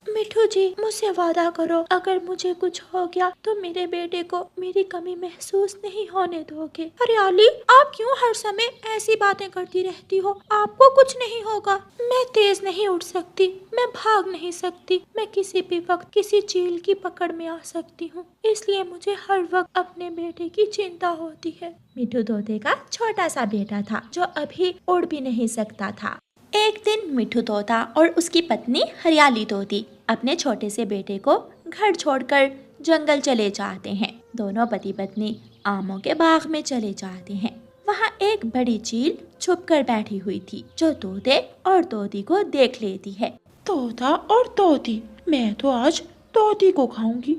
मिठू जी, मुझसे वादा करो, अगर मुझे कुछ हो गया तो मेरे बेटे को मेरी कमी महसूस नहीं होने दोगे। हरियाली, आप क्यों हर समय ऐसी बातें करती रहती हो? आपको कुछ नहीं होगा। मैं तेज नहीं उड़ सकती, मैं भाग नहीं सकती, मैं किसी भी वक्त किसी चील की पकड़ में आ सकती हूँ, इसलिए मुझे हर वक्त अपने बेटे की चिंता होती है। मिठू तोते का छोटा सा बेटा था जो अभी उड़ भी नहीं सकता था। एक दिन मिठू तोता और उसकी पत्नी हरियाली तोती अपने छोटे से बेटे को घर छोड़कर जंगल चले जाते हैं। दोनों पति पत्नी आमों के बाग में चले जाते हैं। वहाँ एक बड़ी चील छुपकर बैठी हुई थी जो तोते और तोती को देख लेती है। तोता और तोती, मैं तो आज तोती को खाऊंगी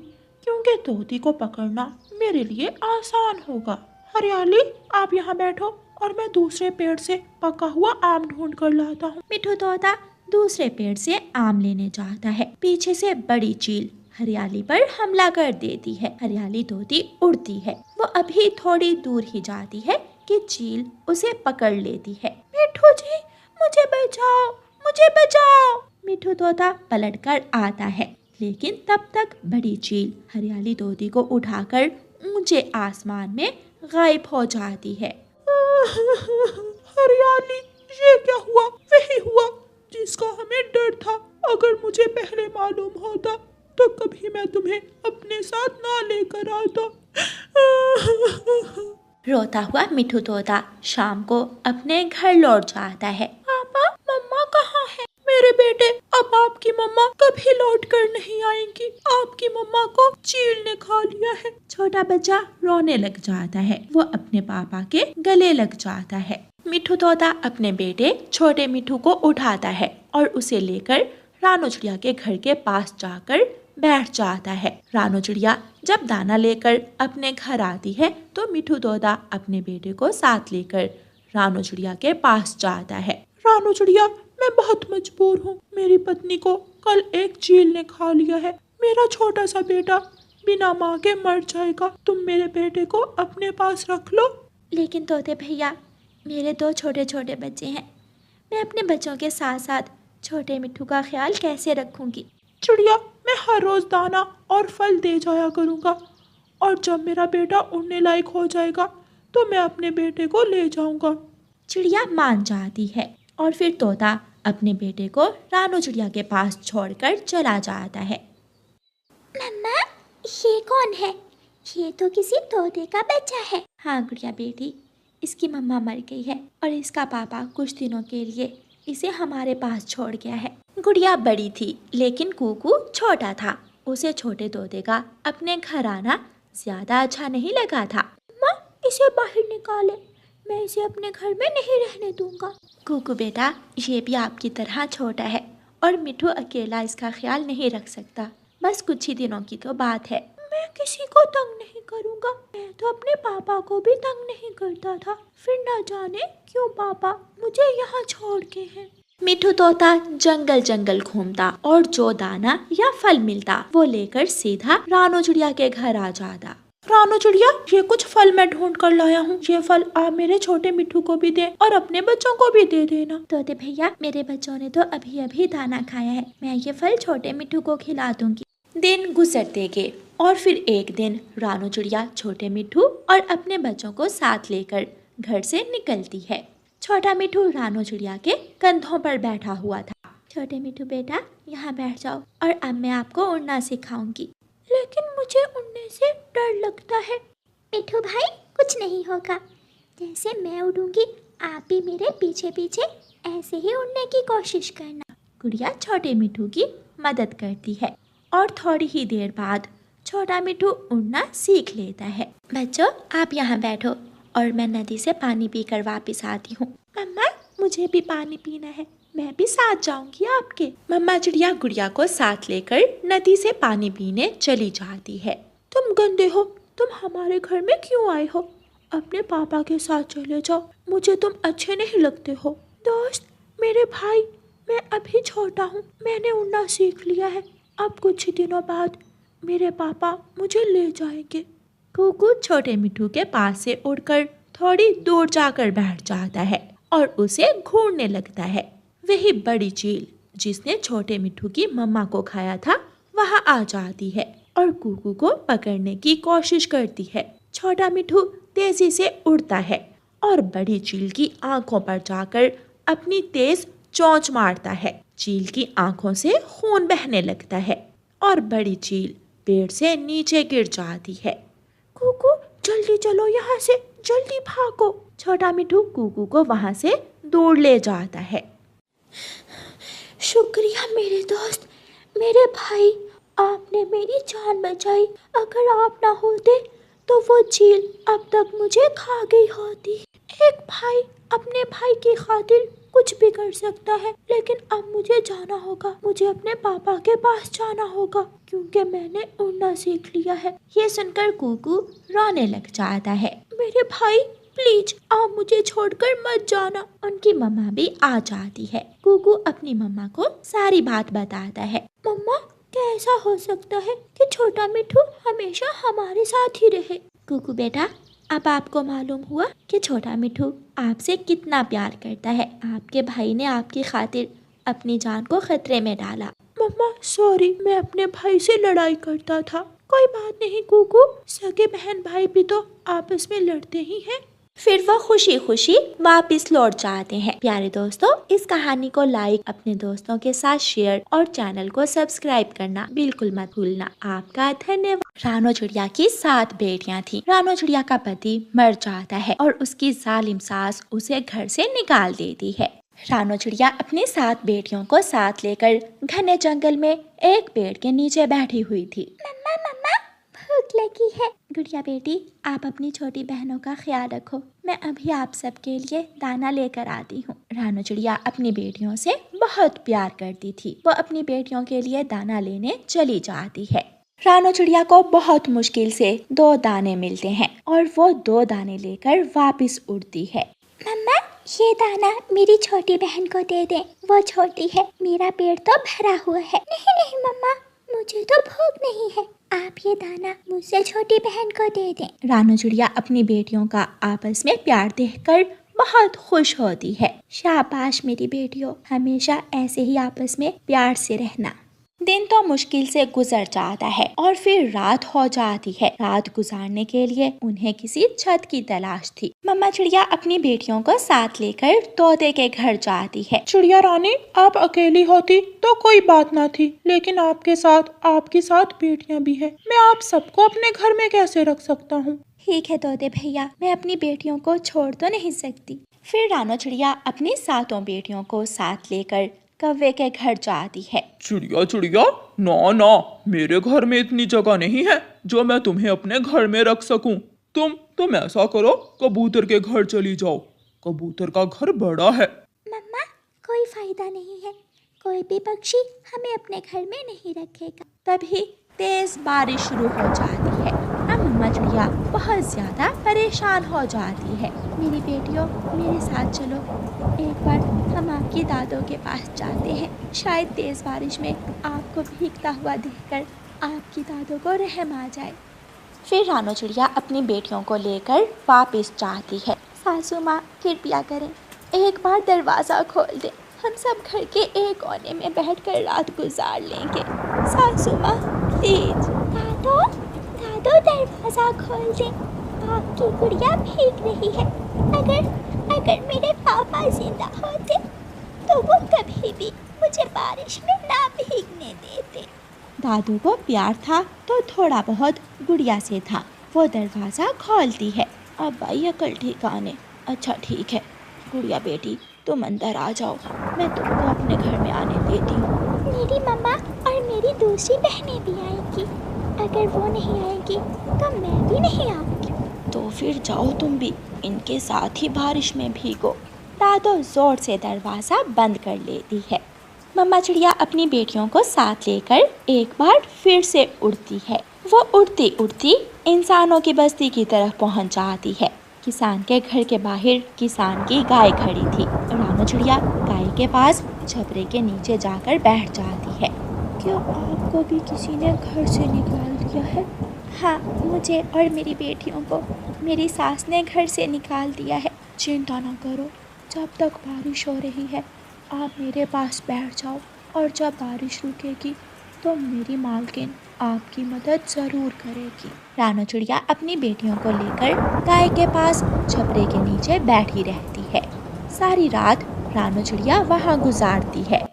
क्योंकि तोती को पकड़ना मेरे लिए आसान होगा। हरियाली, आप यहाँ बैठो और मैं दूसरे पेड़ से पका हुआ आम ढूंढ कर लाता हूँ। मिठू तोता दूसरे पेड़ से आम लेने जाता है। पीछे से बड़ी चील हरियाली पर हमला कर देती है। हरियाली तोती उड़ती है। वो अभी थोड़ी दूर ही जाती है कि चील उसे पकड़ लेती है। मिठू जी, मुझे बचाओ, मुझे बचाओ। मिठू तोता पलटकर आता है, लेकिन तब तक बड़ी चील हरियाली तोती को उठाकर ऊंचे आसमान में गायब हो जाती है। हरियाली, ये क्या हुआ? वही हुआ जिसका हमें डर था। अगर मुझे पहले मालूम होता तो कभी मैं तुम्हें अपने साथ ना लेकर आता। रोता हुआ मिठू तोता शाम को अपने घर लौट जाता है। पापा, मम्मा कहाँ है? मेरे बेटे, अब आपकी मम्मा कभी लौट कर नहीं आएंगी। आपकी मम्मा को चील ने खा लिया है। छोटा बच्चा रोने लग जाता है। वो अपने पापा के गले लग जाता है। मिठू तोता अपने बेटे छोटे मिठू को उठाता है और उसे लेकर रानो चिड़िया के घर के पास जाकर बैठ जाता है। रानो चिड़िया जब दाना लेकर अपने घर आती है तो मिठू तोता अपने बेटे को साथ लेकर रानो चिड़िया के पास जाता है। रानो चिड़िया, मैं बहुत मजबूर हूँ। मेरी पत्नी को कल एक चील ने खा लिया है। मेरा छोटा सा बेटा बिना माँ के मर जाएगा। तुम मेरे बेटे को अपने पास रख लो। लेकिन तोते भैया, मेरे दो छोटे छोटे बच्चे हैं। मैं अपने बच्चों के साथ साथ छोटे मिठू का ख्याल कैसे रखूंगी? चिड़िया, मैं हर रोज दाना और फल दे जाया करूँगा और जब मेरा बेटा उड़ने लायक हो जाएगा तो मैं अपने बेटे को ले जाऊंगा। चिड़िया मान जाती है और फिर तोता अपने बेटे को रानो चिड़िया के पास छोड़कर चला जाता है। मम्मा, ये कौन है? ये तो किसी तोते का बच्चा है। हाँ गुड़िया बेटी, इसकी मम्मा मर गई है और इसका पापा कुछ दिनों के लिए इसे हमारे पास छोड़ गया है। गुड़िया बड़ी थी लेकिन कुकू छोटा था। उसे छोटे तोते का अपने घर आना ज्यादा अच्छा नहीं लगा था। माँ, इसे बाहर निकाले, मैं इसे अपने घर में नहीं रहने दूंगा। कुकू बेटा, ये भी आपकी तरह छोटा है और मिठू अकेला इसका ख्याल नहीं रख सकता। बस कुछ ही दिनों की तो बात है। मैं किसी को तंग नहीं करूंगा। मैं तो अपने पापा को भी तंग नहीं करता था, फिर न जाने क्यों पापा मुझे यहाँ छोड़ के हैं। मिठू तोता जंगल जंगल घूमता और जो दाना या फल मिलता वो लेकर सीधा रानो चिड़िया के घर आ जाता। रानो चिड़िया, ये कुछ फल मैं ढूंढ कर लाया हूँ। ये फल आप मेरे छोटे मिठू को भी दे और अपने बच्चों को भी दे देना। तोते भैया, मेरे बच्चों ने तो अभी अभी दाना खाया है। मैं ये फल छोटे मिठू को खिला दूंगी। दिन गुजरते गए और फिर एक दिन रानो चिड़िया छोटे मिठू और अपने बच्चों को साथ लेकर घर से निकलती है। छोटा मिठू रानो चिड़िया के कंधों पर बैठा हुआ था। छोटे मिठू बेटा, यहाँ बैठ जाओ और अब मैं आपको उड़ना सिखाऊंगी। लेकिन मुझे उड़ने से डर लगता है। मिठू भाई, कुछ नहीं होगा। जैसे मैं उड़ूंगी आप भी मेरे पीछे पीछे ऐसे ही उड़ने की कोशिश करना। गुड़िया छोटे मिठू की मदद करती है और थोड़ी ही देर बाद छोटा मिठू उड़ना सीख लेता है। बच्चों, आप यहाँ बैठो और मैं नदी से पानी पीकर वापस आती हूँ। मम्मा, मुझे भी पानी पीना है, मैं भी साथ जाऊंगी आपके। मम्मा चिड़िया गुड़िया को साथ लेकर नदी से पानी पीने चली जाती है। तुम गंदे हो, तुम हमारे घर में क्यों आए हो? अपने पापा के साथ चले जाओ, मुझे तुम अच्छे नहीं लगते हो। दोस्त, मेरे भाई, मैं अभी छोटा हूँ, मैंने उड़ना सीख लिया है। अब कुछ ही दिनों बाद मेरे पापा मुझे ले जाएंगे। कुकू छोटे मिठू के पास से उड़कर थोड़ी दूर जाकर बैठ जाता है और उसे घूरने लगता है। वही बड़ी चील जिसने छोटे मिट्ठू की मम्मा को खाया था वहाँ आ जाती है और कुकू को पकड़ने की कोशिश करती है। छोटा मिट्ठू तेजी से उड़ता है और बड़ी चील की आंखों पर जाकर अपनी तेज चोंच मारता है। चील की आंखों से खून बहने लगता है और बड़ी चील पेड़ से नीचे गिर जाती है। कुकू जल्दी चलो यहाँ से, जल्दी भागो। छोटा मिट्ठू कुकू को वहाँ से दूर ले जाता है। शुक्रिया मेरे दोस्त, मेरे भाई, आपने मेरी जान बचाई। अगर आप ना होते तो वो चील अब तक मुझे खा गई होती। एक भाई अपने भाई की खातिर कुछ भी कर सकता है, लेकिन अब मुझे जाना होगा। मुझे अपने पापा के पास जाना होगा क्योंकि मैंने उड़ना सीख लिया है। ये सुनकर कुकू रोने लग जाता है। मेरे भाई प्लीज आप मुझे छोड़कर मत जाना। उनकी मम्मा भी आ जाती है। कुकू अपनी मम्मा को सारी बात बताता है। मम्मा, कैसा हो सकता है कि छोटा मिट्ठू हमेशा हमारे साथ ही रहे? कुकू बेटा, अब आपको मालूम हुआ कि छोटा मिट्ठू आपसे कितना प्यार करता है। आपके भाई ने आपकी खातिर अपनी जान को खतरे में डाला। मम्मा सॉरी, मैं अपने भाई से लड़ाई करता था। कोई बात नहीं कुकू, सगे बहन भाई भी तो आपस में लड़ते ही हैं। फिर वो खुशी खुशी वापस लौट जाते हैं। प्यारे दोस्तों, इस कहानी को लाइक, अपने दोस्तों के साथ शेयर और चैनल को सब्सक्राइब करना बिल्कुल मत भूलना। आपका धन्यवाद। रानो चिड़िया की 7 बेटियां थी। रानो चिड़िया का पति मर जाता है और उसकी जालिम सास उसे घर से निकाल देती है। रानो चिड़िया अपनी 7 बेटियों को साथ लेकर घने जंगल में एक पेड़ के नीचे बैठी हुई थी। मम्मा मम्मा, भूख लगी है। गुड़िया बेटी, आप अपनी छोटी बहनों का ख्याल रखो। मैं अभी आप सबके लिए दाना लेकर आती हूँ। रानो चिड़िया अपनी बेटियों से बहुत प्यार करती थी। वो अपनी बेटियों के लिए दाना लेने चली जाती है। रानो चिड़िया को बहुत मुश्किल से 2 दाने मिलते हैं और वो 2 दाने लेकर वापस उड़ती है। मम्मा, ये दाना मेरी छोटी बहन को दे दे, वो छोटी है, मेरा पेट तो भरा हुआ है। नहीं नहीं मम्मा, मुझे तो भूख नहीं है, आप ये दाना मुझसे छोटी बहन को दे दें। रानो चिड़िया अपनी बेटियों का आपस में प्यार देखकर बहुत खुश होती है। शाबाश मेरी बेटियों, हमेशा ऐसे ही आपस में प्यार से रहना। दिन तो मुश्किल से गुजर जाता है और फिर रात हो जाती है। रात गुजारने के लिए उन्हें किसी छत की तलाश थी। मम्मा चिड़िया अपनी बेटियों को साथ लेकर तोते के घर जाती है। चिड़िया रानी, आप अकेली होती तो कोई बात ना थी, लेकिन आपके साथ आपकी 7 बेटियां भी है। मैं आप सबको अपने घर में कैसे रख सकता हूँ? ठीक है तोते भैया, मैं अपनी बेटियों को छोड़ तो नहीं सकती। फिर रानो चिड़िया अपनी 7 बेटियों को साथ लेकर कौवे के घर जाती है। चिड़िया चिड़िया, ना ना, मेरे घर में इतनी जगह नहीं है जो मैं तुम्हें अपने घर में रख सकूं। तुम ऐसा करो, कबूतर के घर चली जाओ। कबूतर का घर बड़ा है। मम्मा, कोई फायदा नहीं है, कोई भी पक्षी हमें अपने घर में नहीं रखेगा। तभी तेज बारिश शुरू हो जाती है। अब मम्मा चिड़िया बहुत ज्यादा परेशान हो जाती है। मेरी बेटियों, मेरे साथ चलो, एक बार हम आपकी दादों के पास जाते हैं। शायद तेज बारिश में आपको भीगता हुआ देखकर आपकी दादों को रहम आ जाए। फिर रानो चिड़िया अपनी बेटियों को लेकर वापस जाती है। सासू माँ, कृपया करें, एक बार दरवाज़ा खोल दें, हम सब घर के एक कोने में बैठकर रात गुजार लेंगे। सासू माँ प्लीज। दादो दादो, दरवाजा खोल दे, आपकी गुड़िया भीग रही है। अगर मेरे पापा जिंदा होते तो वो कभी भी मुझे बारिश में ना भीगने देते। दादू को प्यार था तो थोड़ा बहुत गुड़िया से था। वो दरवाज़ा खोलती है। अब आई अकल ठिकाने। अच्छा ठीक है गुड़िया बेटी, तुम अंदर आ जाओ, मैं तुमको अपने घर में आने देती हूँ। मेरी मम्मा और मेरी दूसरी बहनें भी आएंगी। अगर वो नहीं आएंगी तो मैं भी नहीं आऊँगी। तो फिर जाओ तुम भी, इनके साथ ही बारिश में भीगो। दादो जोर से दरवाज़ा बंद कर लेती है। मम्मा चिड़िया अपनी बेटियों को साथ लेकर एक बार फिर से उड़ती है। वो उड़ती उड़ती इंसानों की बस्ती की तरफ पहुंच जाती है। किसान के घर के बाहर किसान की गाय खड़ी थी। रानो चिड़िया गाय के पास छपरे के नीचे जाकर बैठ जाती है। क्या आपको भी किसी ने घर से निकाल दिया है? हाँ, मुझे और मेरी बेटियों को मेरी सास ने घर से निकाल दिया है। चिंता ना करो, जब तक बारिश हो रही है आप मेरे पास बैठ जाओ, और जब बारिश रुकेगी तो मेरी मालकिन आपकी मदद ज़रूर करेगी। रानो चिड़िया अपनी बेटियों को लेकर गाय के पास छपरे के नीचे बैठी रहती है। सारी रात रानो चिड़िया वहाँ गुजारती है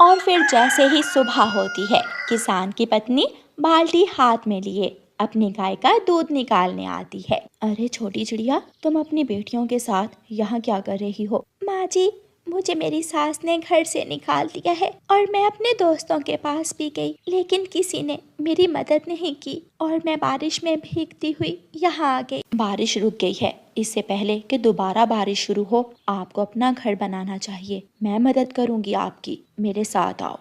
और फिर जैसे ही सुबह होती है, किसान की पत्नी बाल्टी हाथ में लिए अपनी गाय का दूध निकालने आती है। अरे छोटी चिड़िया, तुम अपनी बेटियों के साथ यहाँ क्या कर रही हो? माँ जी, मुझे मेरी सास ने घर से निकाल दिया है और मैं अपने दोस्तों के पास भी गई, लेकिन किसी ने मेरी मदद नहीं की और मैं बारिश में भीगती हुई यहाँ आ गई। बारिश रुक गई है। इससे पहले कि दोबारा बारिश शुरू हो, आपको अपना घर बनाना चाहिए। मैं मदद करूंगी आपकी, मेरे साथ आओ।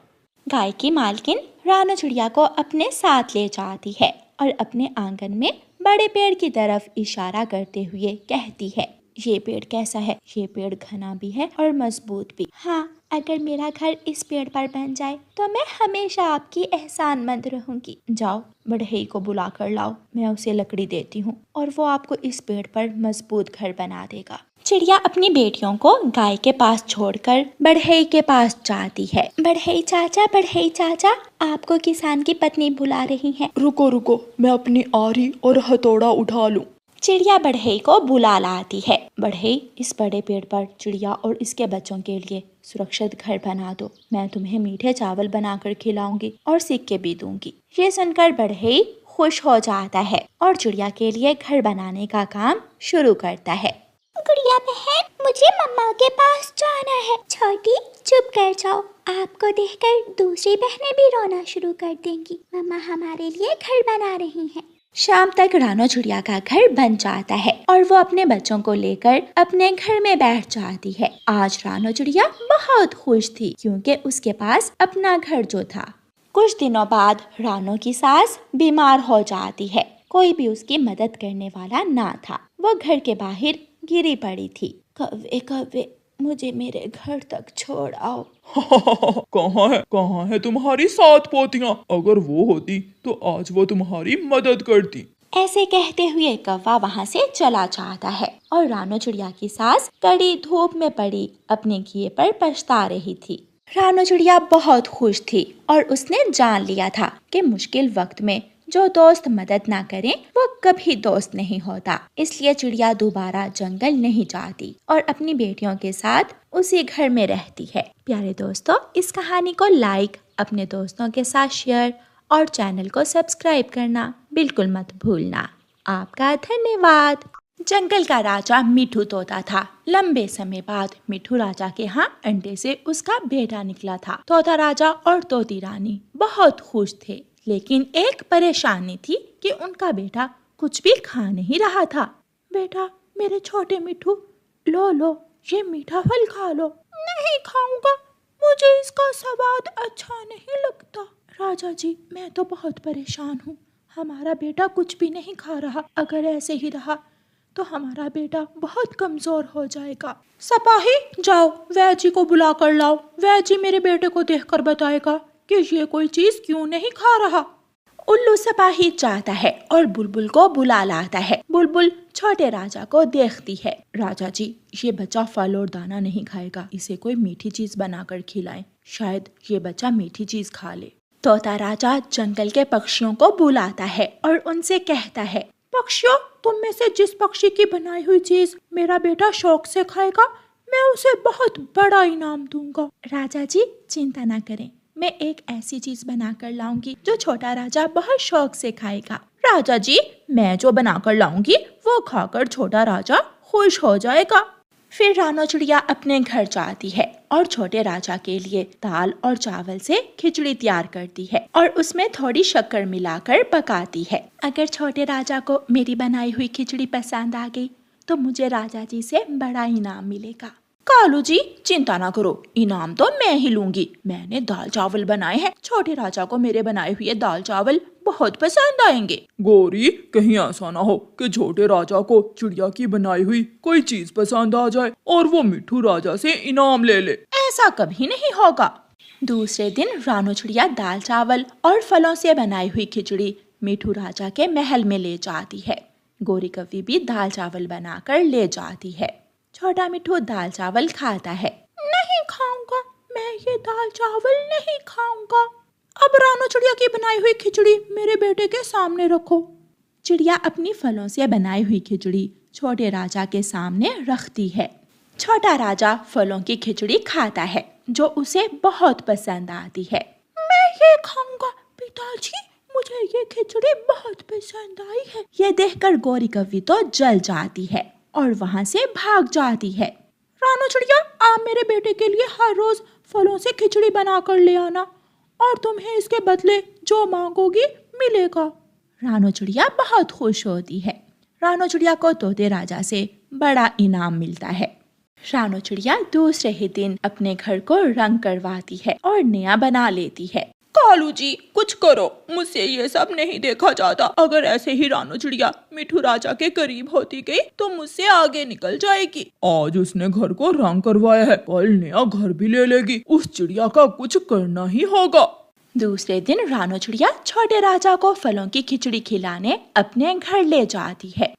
गाय की मालकिन रानो चिड़िया को अपने साथ ले जाती है और अपने आंगन में बड़े पेड़ की तरफ इशारा करते हुए कहती है, ये पेड़ कैसा है? ये पेड़ घना भी है और मजबूत भी। हाँ, अगर मेरा घर इस पेड़ पर बन जाए तो मैं हमेशा आपकी एहसानमंद रहूंगी। जाओ, बढ़ई को बुला कर लाओ, मैं उसे लकड़ी देती हूँ और वो आपको इस पेड़ पर मजबूत घर बना देगा। चिड़िया अपनी बेटियों को गाय के पास छोड़कर बढ़ई के पास जाती है। बढ़ई चाचा, आपको किसान की पत्नी बुला रही है। रुको रुको, मैं अपनी आरी और हथौड़ा उठा लूं। चिड़िया बढ़ई को बुला लाती है। बढ़ई, इस बड़े पेड़ पर चिड़िया और इसके बच्चों के लिए सुरक्षित घर बना दो। मैं तुम्हें मीठे चावल बनाकर खिलाऊंगी और सिक्के भी दूंगी। ये सुनकर बढ़ई खुश हो जाता है और चिड़िया के लिए घर बनाने का काम शुरू करता है। गुड़िया बहन, मुझे मम्मा के पास जाना है। छोटी, चुप कर जाओ। आपको देखकर दूसरी बहनें भी रोना शुरू कर देंगी। मम्मा हमारे लिए घर बना रही हैं। शाम तक रानो चिड़िया का घर बन जाता है और वो अपने बच्चों को लेकर अपने घर में बैठ जाती है। आज रानो चिड़िया बहुत खुश थी क्योंकि उसके पास अपना घर जो था। कुछ दिनों बाद रानो की सास बीमार हो जाती है। कोई भी उसकी मदद करने वाला ना था। वो घर के बाहर गिरी पड़ी थी। कव्वे कव्वे, मुझे मेरे घर तक छोड़ आओ। कहाँ है तुम्हारी 7 पोतियां? अगर वो होती तो आज वो तुम्हारी मदद करती। ऐसे कहते हुए कौवा वहाँ से चला जाता है और रानो चिड़िया की सास कड़ी धूप में पड़ी अपने किए पर पछता रही थी। रानो चिड़िया बहुत खुश थी और उसने जान लिया था कि मुश्किल वक्त में जो दोस्त मदद ना करे वो कभी दोस्त नहीं होता। इसलिए चिड़िया दोबारा जंगल नहीं जाती और अपनी बेटियों के साथ उसी घर में रहती है। प्यारे दोस्तों, इस कहानी को लाइक, अपने दोस्तों के साथ शेयर और चैनल को सब्सक्राइब करना बिल्कुल मत भूलना। आपका धन्यवाद। जंगल का राजा मिठू तोता था। लंबे समय बाद मिठू राजा के यहाँ अंडे से उसका बेटा निकला था। तोता राजा और तोती रानी बहुत खुश थे, लेकिन एक परेशानी थी कि उनका बेटा कुछ भी खा नहीं रहा था। बेटा, मेरे छोटे मिठू, लो ये मीठा फल खा लो। नहीं खाऊंगा, मुझे इसका स्वाद अच्छा नहीं लगता। राजा जी, मैं तो बहुत परेशान हूँ। हमारा बेटा कुछ भी नहीं खा रहा। अगर ऐसे ही रहा तो हमारा बेटा बहुत कमजोर हो जाएगा। सपाही, जाओ वैद्य जी को बुला कर लाओ। वैद्य जी मेरे बेटे को देखकर बताएगा कि ये कोई चीज क्यों नहीं खा रहा। उल्लू सिपाही जाता है और बुलबुल को बुला लाता है। बुलबुल छोटे राजा को देखती है। राजा जी, ये बच्चा फल और दाना नहीं खाएगा, इसे कोई मीठी चीज बनाकर खिलाएं, शायद ये बच्चा मीठी चीज खा ले। तोता राजा जंगल के पक्षियों को बुलाता है और उनसे कहता है, पक्षियों, तुम में से जिस पक्षी की बनाई हुई चीज मेरा बेटा शौक से खाएगा, मैं उसे बहुत बड़ा इनाम दूंगा। राजा जी चिंता ना करें, मैं एक ऐसी चीज बनाकर लाऊंगी जो छोटा राजा बहुत शौक से खाएगा। राजा जी, मैं जो बनाकर लाऊंगी वो खाकर छोटा राजा खुश हो जाएगा। फिर रानो चिड़िया अपने घर जाती है और छोटे राजा के लिए दाल और चावल से खिचड़ी तैयार करती है और उसमें थोड़ी शक्कर मिलाकर पकाती है। अगर छोटे राजा को मेरी बनाई हुई खिचड़ी पसंद आ गई तो मुझे राजा जी से बड़ा इनाम मिलेगा। कालू जी चिंता ना करो, इनाम तो मैं ही लूंगी। मैंने दाल चावल बनाए हैं, छोटे राजा को मेरे बनाए हुए दाल चावल बहुत पसंद आएंगे। गौरी, कहीं ऐसा ना हो कि छोटे राजा को चिड़िया की बनाई हुई कोई चीज पसंद आ जाए और वो मिठू राजा से इनाम ले ले। ऐसा कभी नहीं होगा। दूसरे दिन रानो चिड़िया दाल चावल और फलों से बनाई हुई खिचड़ी मिठू राजा के महल में ले जाती है। गौरी कव्वी भी दाल चावल बनाकर ले जाती है। छोटा मिठू दाल चावल खाता है। नहीं खाऊंगा, मैं ये दाल चावल नहीं खाऊंगा। अब रानू चिड़िया की बनाई हुई खिचड़ी मेरे बेटे के सामने रखो। चिड़िया अपनी फलों से बनाई हुई खिचड़ी छोटे राजा के सामने रखती है। छोटा राजा फलों की खिचड़ी खाता है जो उसे बहुत पसंद आती है। मैं ये खाऊंगा पिताजी, मुझे ये खिचड़ी बहुत पसंद आई है। ये देखकर गौरी कव्वी तो जल जाती है और वहाँ से भाग जाती है। रानू चिड़िया, आप मेरे बेटे के लिए हर रोज फलों से खिचड़ी बना कर ले आना और तुम्हें इसके बदले जो मांगोगी मिलेगा। रानू चिड़िया बहुत खुश होती है। रानू चिड़िया को तोते राजा से बड़ा इनाम मिलता है। रानू चिड़िया दूसरे ही दिन अपने घर को रंग करवाती है और नया बना लेती है। कालू जी, कुछ करो, मुझसे ये सब नहीं देखा जाता। अगर ऐसे ही रानू चिड़िया मिठू राजा के करीब होती गई तो मुझसे आगे निकल जाएगी। आज उसने घर को रंग करवाया है, कल नया घर भी ले लेगी। उस चिड़िया का कुछ करना ही होगा। दूसरे दिन रानू चिड़िया छोटे राजा को फलों की खिचड़ी खिलाने अपने घर ले जाती है।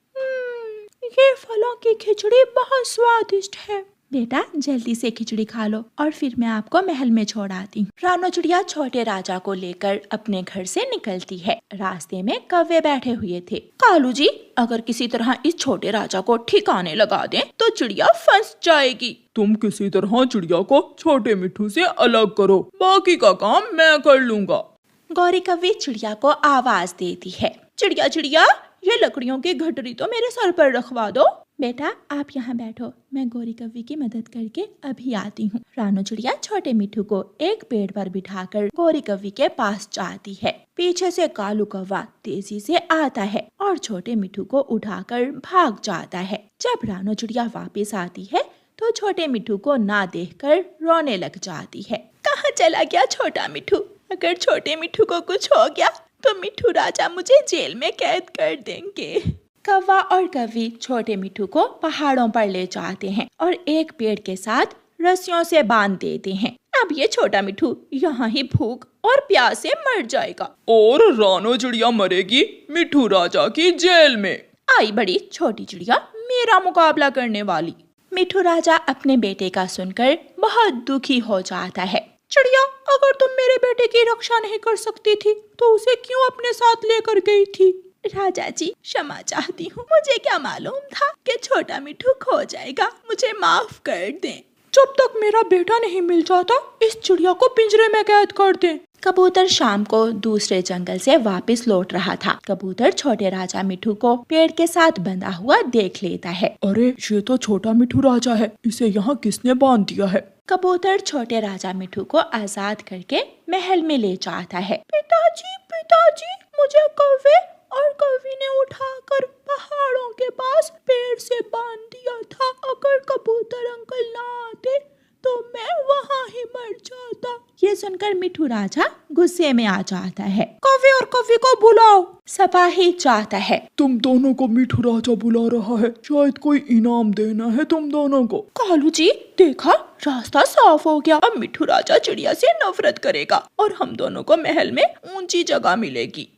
ये फलों की खिचड़ी बहुत स्वादिष्ट है। बेटा जल्दी से खिचड़ी खा लो और फिर मैं आपको महल में छोड़ आती हूँ। रानू चिड़िया छोटे राजा को लेकर अपने घर से निकलती है। रास्ते में कौवे बैठे हुए थे। कालू जी, अगर किसी तरह इस छोटे राजा को ठिकाने लगा दें तो चिड़िया फंस जाएगी। तुम किसी तरह चिड़िया को छोटे मिठू से अलग करो, बाकी का काम मैं कर लूँगा। गौरी कव्वी चिड़िया को आवाज देती है। चिड़िया चिड़िया, ये लकड़ियों की गठरी तो मेरे सर पर रखवा दो। बेटा आप यहाँ बैठो, मैं गौरी कव्वी की मदद करके अभी आती हूँ। रानू चिड़िया छोटे मिठू को एक पेड़ पर बिठाकर गौरी कव्वी के पास जाती है। पीछे से कालू कौवा तेजी से आता है और छोटे मिठू को उठाकर भाग जाता है। जब रानू चिड़िया वापस आती है तो छोटे मिठू को ना देखकर रोने लग जाती है। कहाँ चला गया छोटा मिठू? अगर छोटे मिठू को कुछ हो गया तो मिठू राजा मुझे जेल में कैद कर देंगे। कौवा और कव्वी छोटे मिठू को पहाड़ों पर ले जाते हैं और एक पेड़ के साथ रस्सियों से बांध देते हैं। अब ये छोटा मिठू यहाँ ही भूख और प्यास से मर जाएगा और रानू चिड़िया मरेगी मिठू राजा की जेल में। आई बड़ी छोटी चिड़िया मेरा मुकाबला करने वाली। मिठू राजा अपने बेटे का सुनकर बहुत दुखी हो जाता है। चिड़िया, अगर तुम मेरे बेटे की रक्षा नहीं कर सकती थी तो उसे क्यों अपने साथ लेकर गई थी? राजा जी, क्षमा चाहती हूँ, मुझे क्या मालूम था कि छोटा मिठू खो जाएगा, मुझे माफ कर दें। जब तक मेरा बेटा नहीं मिल जाता इस चिड़िया को पिंजरे में कैद कर दें। कबूतर शाम को दूसरे जंगल से वापस लौट रहा था। कबूतर छोटे राजा मिठू को पेड़ के साथ बंधा हुआ देख लेता है। अरे ये तो छोटा मिठू राजा है, इसे यहाँ किसने बांध दिया है? कबूतर छोटे राजा मिठू को आजाद करके महल में ले जाता है। पिताजी, पिताजी, मुझे कौवे और कव्वी ने उठाकर पहाड़ों के पास पेड़ से बांध दिया था। अगर कबूतर अंकल ना आते तो मैं वहाँ ही मर जाता। ये सुनकर मिठू राजा गुस्से में आ जाता है। कौवे और कव्वी को बुलाओ। सिपाही चाहता है। तुम दोनों को मिठू राजा बुला रहा है, शायद कोई इनाम देना है तुम दोनों को। कालू जी, देखा, रास्ता साफ हो गया। अब मिठू राजा चिड़िया से नफरत करेगा और हम दोनों को महल में ऊंची जगह मिलेगी।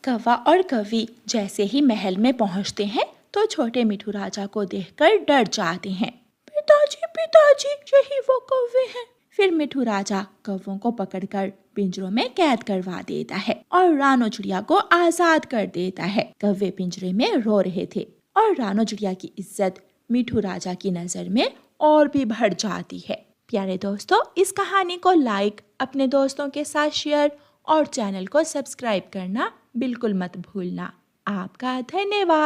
कौवा और कव्वी जैसे ही महल में पहुंचते हैं तो छोटे मिठू राजा को देखकर डर जाते हैं। पिताजी, पिताजी, यही वो कौवे हैं। फिर मिठू राजा कौवों को पकड़कर पिंजरों में कैद करवा देता है और रानू चिड़िया को आजाद कर देता है। कौवे पिंजरे में रो रहे थे और रानू चिड़िया की इज्जत मिठू राजा की नजर में और भी बढ़ जाती है। प्यारे दोस्तों, इस कहानी को लाइक, अपने दोस्तों के साथ शेयर और चैनल को सब्सक्राइब करना बिल्कुल मत भूलना। आपका धन्यवाद।